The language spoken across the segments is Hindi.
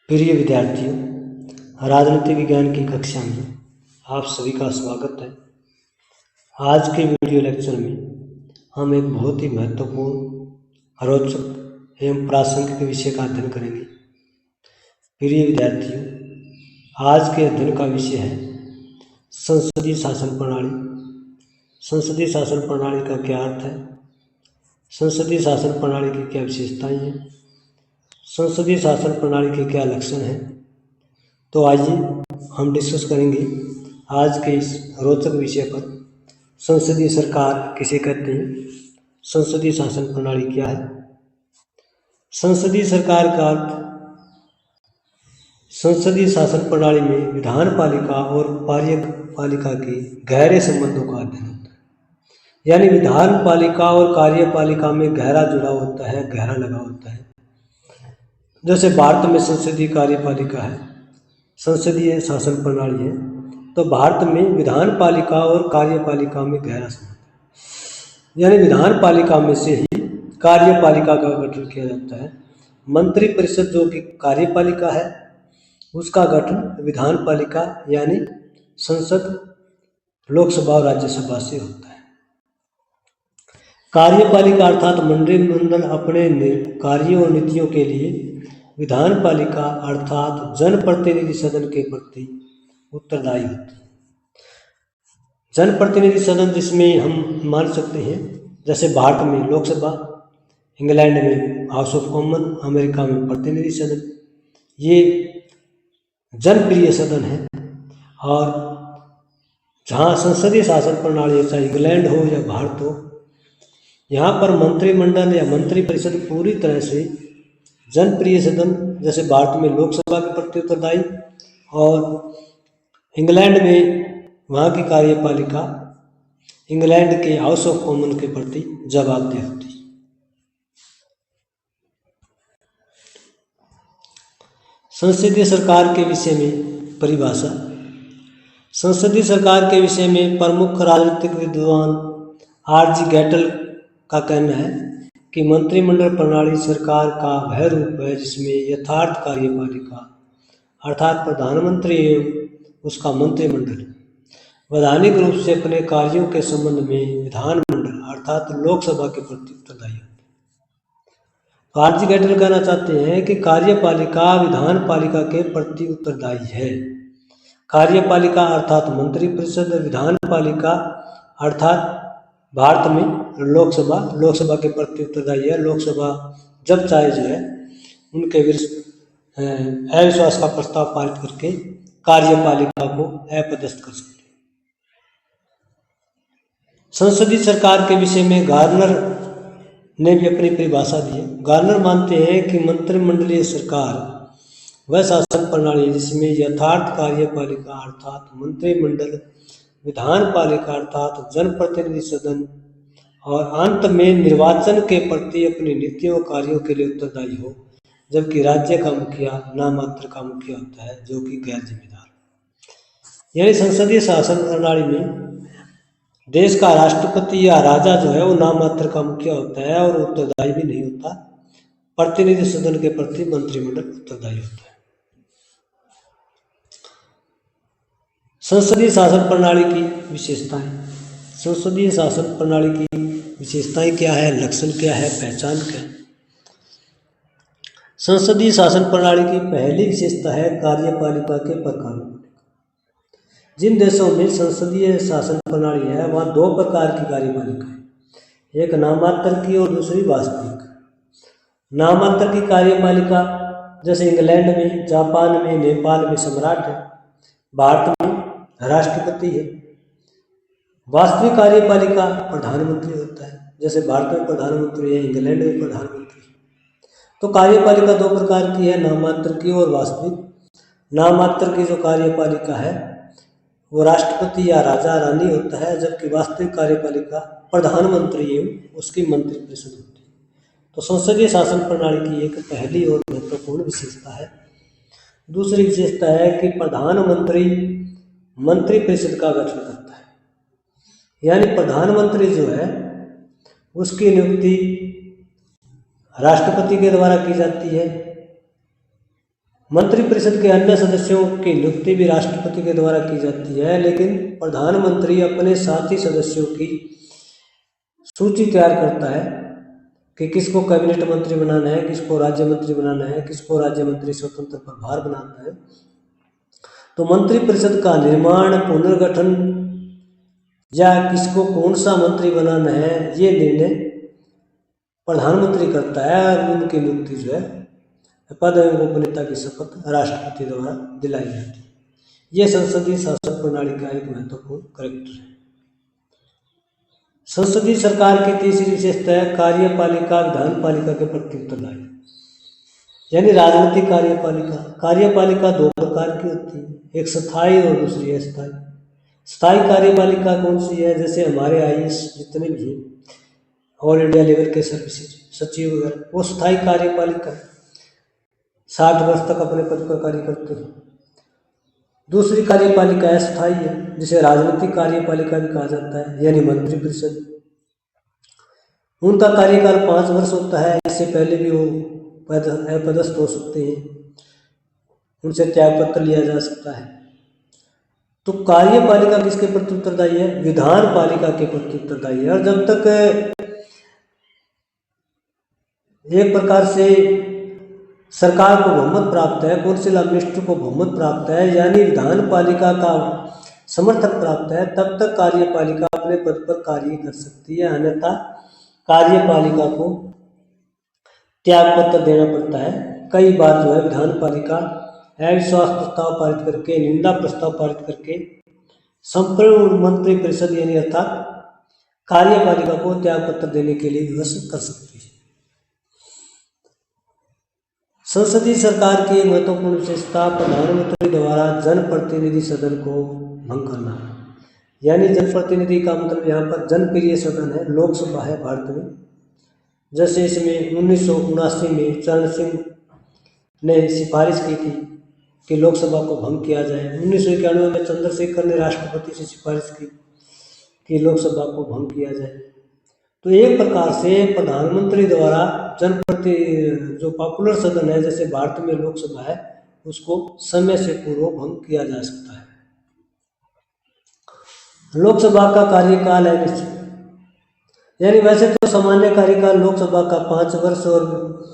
प्रिय विद्यार्थियों, राजनीति विज्ञान की कक्षा में आप सभी का स्वागत है। आज के वीडियो लेक्चर में हम एक बहुत ही महत्वपूर्ण, रोचक एवं प्रासंगिक विषय का अध्ययन करेंगे। प्रिय विद्यार्थियों, आज के अध्ययन का विषय है संसदीय शासन प्रणाली। संसदीय शासन प्रणाली का क्या अर्थ है? संसदीय शासन प्रणाली की क्या विशेषताएं हैं? संसदीय शासन प्रणाली के क्या लक्षण हैं? तो आइए हम डिस्कस करेंगे आज के इस रोचक विषय पर। संसदीय सरकार किसे कहते हैं? संसदीय शासन प्रणाली क्या है? संसदीय सरकार का अर्थ संसदीय शासन प्रणाली में विधान पालिका और कार्यपालिका के गहरे संबंधों का अध्ययन होता है। यानी विधान पालिका और कार्यपालिका में गहरा जुड़ाव होता है, गहरा लगाव होता है। जैसे भारत में संसदीय कार्यपालिका है, संसदीय शासन प्रणाली है, तो भारत में विधान पालिका और कार्यपालिका में गहरा संबंध है। यानी विधान पालिका में से ही कार्यपालिका का गठन किया जाता है। मंत्रिपरिषद जो कि कार्यपालिका है, उसका गठन विधान पालिका यानी संसद, लोकसभा और राज्यसभा से होता है। कार्यपालिका अर्थात मंत्रिमंडल अपने कार्यों और नीतियों के लिए विधान पालिका अर्थात जनप्रतिनिधि सदन के प्रति उत्तरदायी होती है। जनप्रतिनिधि सदन जिसमें हम मान सकते हैं, जैसे भारत में लोकसभा, इंग्लैंड में हाउस ऑफ कॉमन, अमेरिका में प्रतिनिधि सदन, ये जनप्रिय सदन है। और जहाँ संसदीय शासन प्रणाली चाहे इंग्लैंड हो या भारत हो, यहाँ पर मंत्रिमंडल या मंत्रिपरिषद पूरी तरह से जनप्रिय सदन, जैसे भारत में लोकसभा के प्रति उत्तरदायी और इंग्लैंड में वहाँ की कार्यपालिका इंग्लैंड के हाउस ऑफ कॉमन के प्रति जवाबदेह होती है। संसदीय सरकार के विषय में परिभाषा। संसदीय सरकार के विषय में प्रमुख राजनीतिक विद्वान R.G. गेटल का कहना है कि मंत्रिमंडल प्रणाली सरकार का वह रूप है जिसमें यथार्थ कार्यपालिका अर्थात प्रधानमंत्री एवं उसका मंत्रिमंडल वैधानिक रूप से अपने कार्यों के संबंध में विधानमंडल अर्थात लोकसभा के प्रति उत्तरदायी होते हैं। R.G. गेटल कहना चाहते हैं कि कार्यपालिका विधान पालिका के प्रति उत्तरदायी है। कार्यपालिका अर्थात मंत्रिपरिषद, विधान पालिका अर्थात भारत में लोकसभा के प्रति उत्तरदायी है। लोकसभा जब चाहे जो है उनके विरुद्ध अविश्वास का प्रस्ताव पारित करके कार्यपालिका को अपदस्थ कर सकते हैं। संसदीय सरकार के विषय में गार्नर ने भी अपनी परिभाषा दी है। गार्नर मानते हैं कि मंत्रिमंडलीय सरकार वह शासन प्रणाली है जिसमें यथार्थ कार्यपालिका अर्थात मंत्रिमंडल, विधान पालिका अर्थात जनप्रतिनिधि सदन और अंत में निर्वाचन के प्रति अपनी नीतियों कार्यों के लिए उत्तरदायी हो, जबकि राज्य का मुखिया नामात्र का मुखिया होता है जो कि गैर जिम्मेदार। यानी संसदीय शासन प्रणाली में देश का राष्ट्रपति या राजा जो है वो नामात्र का मुखिया होता है और उत्तरदायी भी नहीं होता। प्रतिनिधि सदन के प्रति मंत्रिमंडल उत्तरदायी होता है। संसदीय शासन प्रणाली की विशेषताएं। संसदीय शासन प्रणाली की विशेषताएं क्या है, लक्षण क्या है, पहचान क्या है? संसदीय शासन प्रणाली की पहली विशेषता है कार्यपालिका के प्रकार। जिन देशों में संसदीय शासन प्रणाली है वहाँ दो प्रकार की कार्यपालिका है, एक नामात्र की और दूसरी वास्तविक। नामात्र की कार्यपालिका जैसे इंग्लैंड में, जापान में, नेपाल में सम्राट है, भारत में राष्ट्रपति है। वास्तविक कार्यपालिका प्रधानमंत्री होता है, जैसे भारत में प्रधानमंत्री है, इंग्लैंड में प्रधानमंत्री है। तो कार्यपालिका दो प्रकार की है, नामात्र की और वास्तविक। नामात्र की जो कार्यपालिका है वो राष्ट्रपति या राजा रानी होता है, जबकि वास्तविक कार्यपालिका प्रधानमंत्री एवं उसकी मंत्रिपरिषद होती है। तो संसदीय शासन प्रणाली की एक पहली और महत्वपूर्ण विशेषता है। दूसरी विशेषता है कि प्रधानमंत्री मंत्रिपरिषद का गठन करता है। यानी प्रधानमंत्री जो है उसकी नियुक्ति राष्ट्रपति के द्वारा की जाती है, मंत्रिपरिषद के अन्य सदस्यों की नियुक्ति भी राष्ट्रपति के द्वारा की जाती है, लेकिन प्रधानमंत्री अपने साथी सदस्यों की सूची तैयार करता है कि किसको कैबिनेट मंत्री बनाना है, किसको राज्य मंत्री बनाना है, किसको राज्य मंत्री स्वतंत्र प्रभार बनाना है। तो मंत्रिपरिषद का निर्माण, पुनर्गठन या किसको कौन सा मंत्री बनाना है, ये निर्णय प्रधानमंत्री करता है और उनकी नियुक्ति जो है पद एवं गोपनीयता की शपथ राष्ट्रपति द्वारा दिलाई जाती है। यह संसदीय शासन प्रणाली का एक महत्वपूर्ण कैरेक्टर है। संसदीय सरकार की तीसरी विशेषता है कार्यपालिका विधानपालिका के प्रति उत्तरदायी, यानी राजनीतिक कार्यपालिका। कार्यपालिका दो प्रकार की होती है, एक स्थायी और दूसरी अस्थायी। स्थायी कार्यपालिका कौन सी है? जैसे हमारे आईएएस जितने भी हैं, ऑल इंडिया लेवल के सर्विसेज सचिव वगैरह, वो स्थायी कार्यपालिका है, 60 वर्ष तक अपने पद पर कार्य करते हैं। दूसरी कार्यपालिका अस्थायी है, जिसे राजनीतिक कार्यपालिका भी कहा जाता है, यानी मंत्रिपरिषद। उनका कार्यकाल 5 वर्ष होता है, इससे पहले भी वो अपदस्थ हो सकते हैं, उनसे त्यागपत्र लिया जा सकता है। तो कार्यपालिका किसके प्रति उत्तरदायी है? विधानपालिका के प्रति उत्तरदायी है। और जब तक एक प्रकार से सरकार को बहुमत प्राप्त है, कौंसिल मिनिस्टर को बहुमत प्राप्त है, यानी विधानपालिका का समर्थन प्राप्त है, तब तक कार्यपालिका अपने पद पर कार्य कर सकती है, अन्यथा कार्यपालिका को त्यागपत्र देना पड़ता है। कई बार जो है विधानपालिका अविश्वास प्रस्ताव पारित करके, निंदा प्रस्ताव पारित करके संपूर्ण मंत्रिपरिषद यानी अर्थात कार्यपालिका को त्यागपत्र देने के लिए विवश कर सकती है। संसदीय सरकार की एक महत्वपूर्ण विशेषता प्रधानमंत्री द्वारा जनप्रतिनिधि सदन को भंग करना, यानी जनप्रतिनिधि का मतलब यहाँ पर जनप्रिय सदन है, लोकसभा है भारत में। जैसे इसमें 1979 में चरण सिंह ने सिफारिश की थी कि लोकसभा को भंग किया जाए। 1991 में चंद्रशेखर ने राष्ट्रपति से सिफारिश की कि लोकसभा को भंग किया जाए। तो एक प्रकार से प्रधानमंत्री द्वारा जो पॉपुलर सदन है, जैसे भारत में लोकसभा है, उसको समय से पूर्व भंग किया जा सकता है। लोकसभा का कार्यकाल है निश्चित, यानी वैसे तो सामान्य कार्यकाल लोकसभा का 5 वर्ष और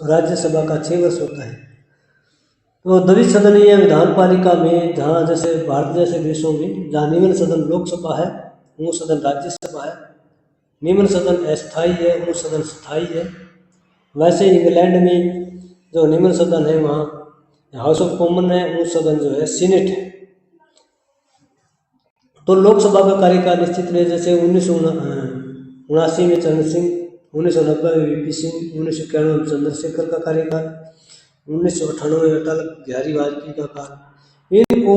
राज्यसभा का 6 वर्ष होता है। तो द्विसदनीय विधानपालिका में, जहाँ जैसे भारत जैसे देशों में जहाँ निम्न सदन लोकसभा है, वो सदन राज्यसभा है, निम्न सदन अस्थायी है, वो सदन स्थायी है। वैसे इंग्लैंड में जो निम्न सदन है वहाँ हाउस ऑफ कॉमन है, वो सदन जो है सीनेट है। तो लोकसभा का कार्यकाल निश्चित रहे, जैसे 1979 में चरण सिंह, 1990 में वीपी सिंह, 1991 में चंद्रशेखर का कार्यकाल, 1998 में अटल बिहारी वाजपेयी का काल। इनको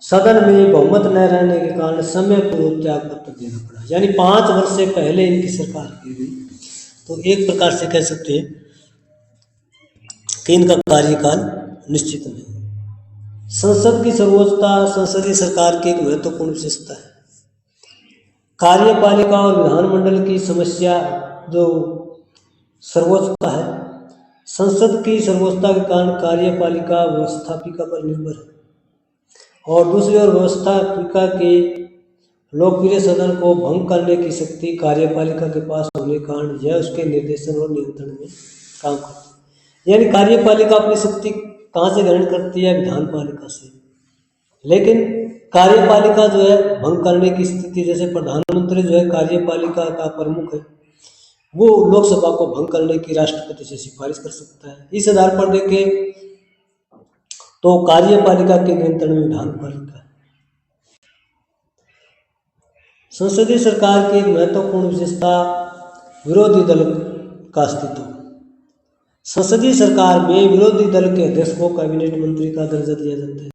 सदन में बहुमत न रहने के कारण समय पूर्व त्यागपत्र देना पड़ा, यानी 5 वर्ष से पहले इनकी सरकार की गई। तो एक प्रकार से कह सकते हैं कि इनका कार्यकाल निश्चित नहीं। संसद की सर्वोच्चता संसदीय सरकार की एक महत्वपूर्ण विशेषता है। कार्यपालिका और विधानमंडल की समस्या जो सर्वोच्चता है, संसद की सर्वोच्चता के कारण कार्यपालिका व्यवस्थापिका पर निर्भर है, और दूसरी ओर व्यवस्थापिका के लोकप्रिय सदन को भंग करने की शक्ति कार्यपालिका के पास होने के कारण यह उसके निर्देशन और नियंत्रण में काम करती है। यानी कार्यपालिका अपनी शक्ति कहाँ से ग्रहण करती है? विधानपालिका से। लेकिन कार्यपालिका जो है भंग करने की स्थिति, जैसे प्रधानमंत्री जो है कार्यपालिका का प्रमुख है, वो लोकसभा को भंग करने की राष्ट्रपति से सिफारिश कर सकता है। इस आधार पर देखें तो कार्यपालिका के नियंत्रण में विधानपालिका है। संसदीय सरकार की एक महत्वपूर्ण विशेषता विरोधी दल का अस्तित्व। संसदीय सरकार में विरोधी दल के अध्यक्ष को कैबिनेट मंत्री का दर्जा दिया जाता है।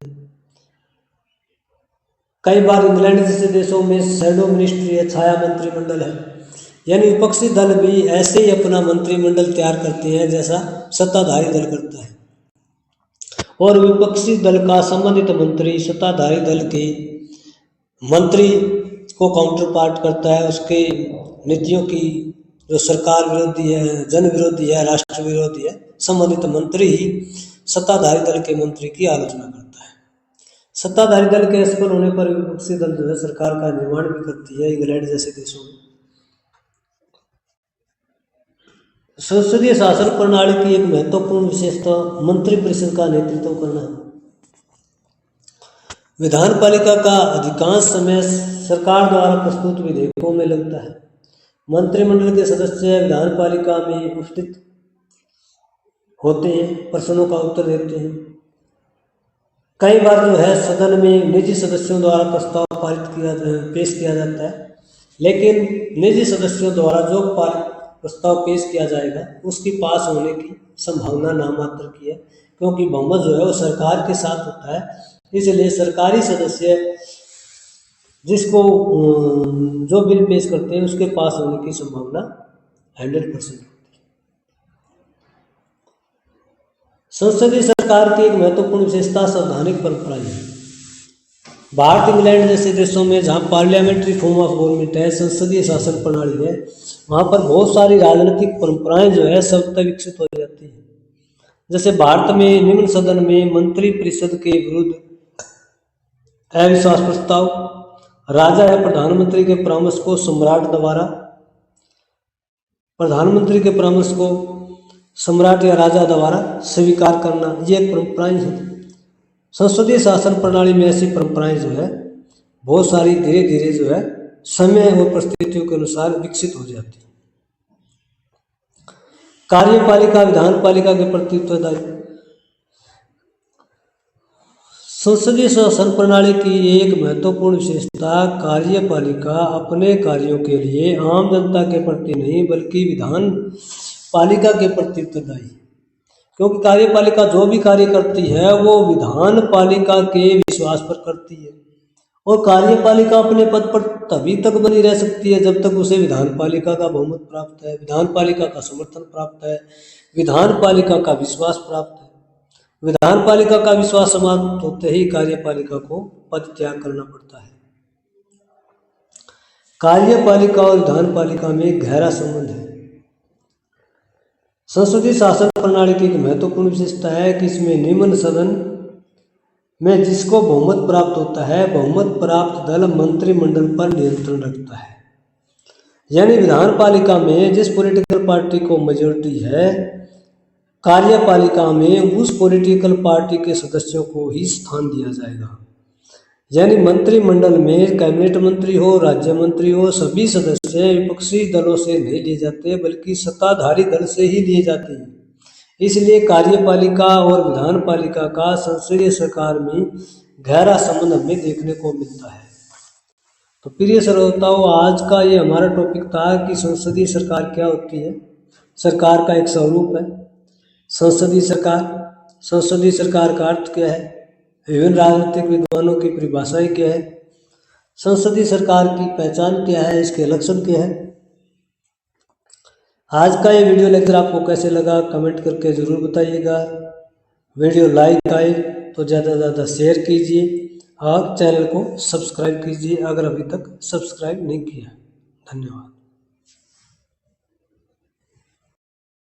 कई बार इंग्लैंड जैसे देशों में शैडो मिनिस्ट्री है, छाया मंत्रिमंडल है, यानी विपक्षी दल भी ऐसे ही अपना मंत्रिमंडल तैयार करते हैं जैसा सत्ताधारी दल करता है, और विपक्षी दल का संबंधित मंत्री सत्ताधारी दल के मंत्री को काउंटर पार्ट करता है। उसके नीतियों की जो सरकार विरोधी है, जन विरोधी है, राष्ट्र विरोधी है, संबंधित मंत्री ही सत्ताधारी दल के मंत्री की आलोचना करता है। सत्ताधारी दल के असफल होने पर विपक्षी दल जो है सरकार का निर्माण भी करती है इंग्लैंड जैसे देशों में। संसदीय शासन प्रणाली की एक महत्वपूर्ण विशेषता मंत्रिपरिषद का नेतृत्व करना है। विधानपालिका का अधिकांश समय सरकार द्वारा प्रस्तुत विधेयकों में लगता है। मंत्रिमंडल के सदस्य विधानपालिका में उपस्थित होते हैं, प्रश्नों का उत्तर देते हैं। कई बार जो है सदन में निजी सदस्यों द्वारा प्रस्ताव पेश किया जाता है, लेकिन निजी सदस्यों द्वारा जो प्रस्ताव पेश किया जाएगा उसकी पास होने की संभावना नामात्र की है, क्योंकि बहुमत जो है वो सरकार के साथ होता है। इसलिए सरकारी सदस्य जिसको जो बिल पेश करते हैं उसके पास होने की संभावना 100% होती है। संसदीय सरकार की एक महत्वपूर्ण विशेषता संवैधानिक परंपराएं है। भारत, इंग्लैंड जैसे देशों में जहाँ पार्लियामेंट्री फॉर्म ऑफ गवर्नमेंट है, संसदीय शासन प्रणाली है, वहाँ पर बहुत सारी राजनीतिक परंपराएं जो है स्वतः विकसित हो जाती है। जैसे भारत में निम्न सदन में मंत्रिपरिषद के विरुद्ध अविश्वास प्रस्ताव राजा या प्रधानमंत्री के परामर्श को सम्राट या राजा द्वारा स्वीकार करना, ये एक परंपराएं हैं। संसदीय शासन प्रणाली में ऐसी परंपराएं जो है बहुत सारी धीरे धीरे जो है समय और परिस्थितियों के अनुसार विकसित हो जाती है। कार्यपालिका विधानपालिका के प्रति उत्तरदायी। संसदीय शासन प्रणाली की एक महत्वपूर्ण विशेषता कार्यपालिका अपने कार्यों के लिए आम जनता के प्रति नहीं बल्कि विधान पालिका के प्रति उत्तरदायी है, क्योंकि कार्यपालिका जो भी कार्य करती है वो विधान पालिका के विश्वास पर करती है, और कार्यपालिका अपने पद पर तभी तक बनी रह सकती है जब तक उसे विधानपालिका का बहुमत प्राप्त है, विधानपालिका का समर्थन प्राप्त है, विधानपालिका का विश्वास प्राप्त है। विधानपालिका का विश्वास समाप्त होते ही कार्यपालिका को पद त्याग करना पड़ता है। कार्यपालिका और विधानपालिका में गहरा संबंध है। संसदीय शासन प्रणाली की एक महत्वपूर्ण विशेषता है कि इसमें निम्न सदन में जिसको बहुमत प्राप्त होता है, बहुमत प्राप्त दल मंत्रिमंडल पर नियंत्रण रखता है। यानी विधानपालिका में जिस पॉलिटिकल पार्टी को मेजोरिटी है, कार्यपालिका में उस पॉलिटिकल पार्टी के सदस्यों को ही स्थान दिया जाएगा। यानी मंत्रिमंडल में कैबिनेट मंत्री हो, राज्य मंत्री हो, सभी सदस्य विपक्षी दलों से नहीं लिए जाते बल्कि सत्ताधारी दल से ही लिए जाते हैं। इसलिए कार्यपालिका और विधानपालिका का संसदीय सरकार में गहरा संबंध हमें देखने को मिलता है। तो प्रिय श्रोताओं, आज का ये हमारा टॉपिक था कि संसदीय सरकार क्या होती है। सरकार का एक स्वरूप है संसदीय सरकार। संसदीय सरकार का अर्थ क्या है, विभिन्न राजनीतिक विद्वानों की परिभाषाएं क्या है, संसदीय सरकार की पहचान क्या है, इसके लक्षण क्या है। आज का ये वीडियो लेक्चर आपको कैसे लगा कमेंट करके ज़रूर बताइएगा। वीडियो लाइक आए तो ज़्यादा से ज़्यादा शेयर कीजिए और चैनल को सब्सक्राइब कीजिए अगर अभी तक सब्सक्राइब नहीं किया। धन्यवाद।